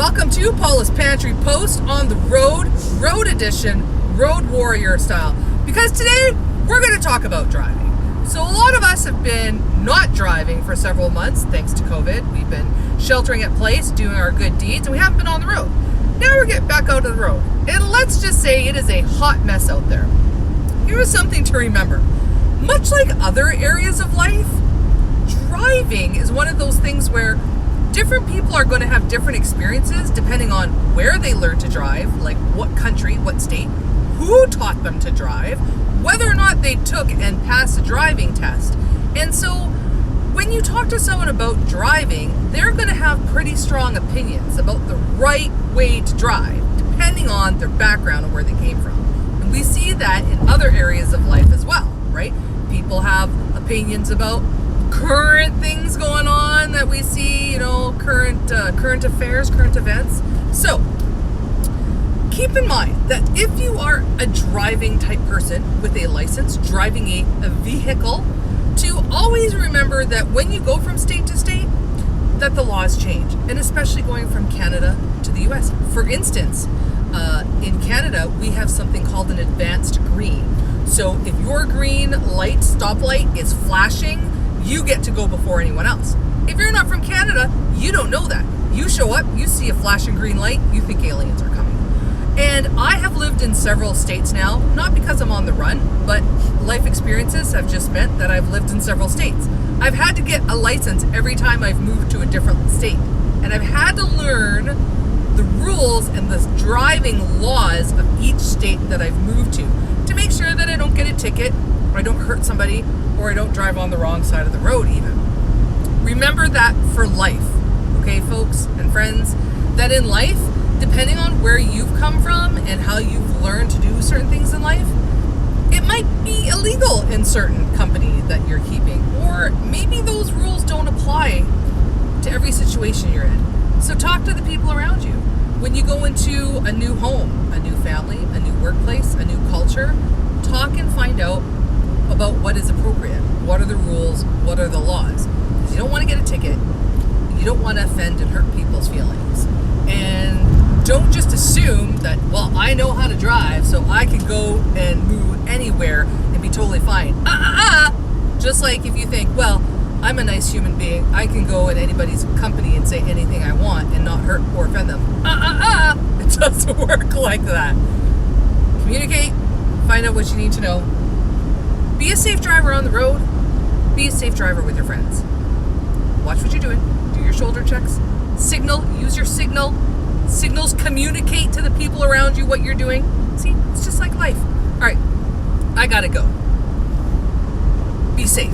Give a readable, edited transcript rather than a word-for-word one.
Welcome to Paula's Pantry Post on the road edition, road warrior style. Because today we're going to talk about driving. So a lot of us have been not driving for several months thanks to COVID. We've been sheltering at place, doing our good deeds, and we haven't been on the road. Now we're getting back out of the road. And let's just say it is a hot mess out there. Here is something to remember. Much like other areas of life, driving is one of those things where different people are going to have different experiences depending on where they learned to drive, like what country, what state, who taught them to drive, whether or not they took and passed a driving test. And so when you talk to someone about driving, they're going to have pretty strong opinions about the right way to drive, depending on their background and where they came from. And we see that in other areas of life as well, right? People have opinions about current things going on that we see, current affairs, current events. So keep in mind that if you are a driving type person with a license, driving a vehicle, to always remember that when you go from state to state, that the laws change, and especially going from Canada to the US. For instance, in Canada, we have something called an advanced green. So if your green light, stoplight is flashing, you get to go before anyone else. If you're not from Canada, you don't know that. You show up, you see a flashing green light, you think aliens are coming. And I have lived in several states now, not because I'm on the run, but life experiences have just meant that I've lived in several states. I've had to get a license every time I've moved to a different state. And I've had to learn the rules and the driving laws of each state that I've moved to make sure that I don't get a ticket, or I don't hurt somebody, or I don't drive on the wrong side of the road even. Remember that for life, okay, folks and friends, that in life, depending on where you've come from and how you've learned to do certain things in life, it might be illegal in certain company that you're keeping, or maybe those rules don't apply to every situation you're in. So talk to the people around you. When you go into a new home, a new family, a new workplace, a new culture, talk and find out about what is appropriate. What are the rules? What are the laws? Because you don't want to get a ticket. You don't want to offend and hurt people's feelings. And don't just assume that, well, I know how to drive, so I can go and move anywhere and be totally fine. Just like if you think, well, I'm a nice human being, I can go in anybody's company and say anything I want and not hurt or offend them. It doesn't work like that. Communicate, find out what you need to know. Be a safe driver on the road. Be a safe driver with your friends. Watch what you're doing. Do your shoulder checks. Signal. Use your signal. Signals communicate to the people around you what you're doing. See, it's just like life. All right, I gotta go. Be safe.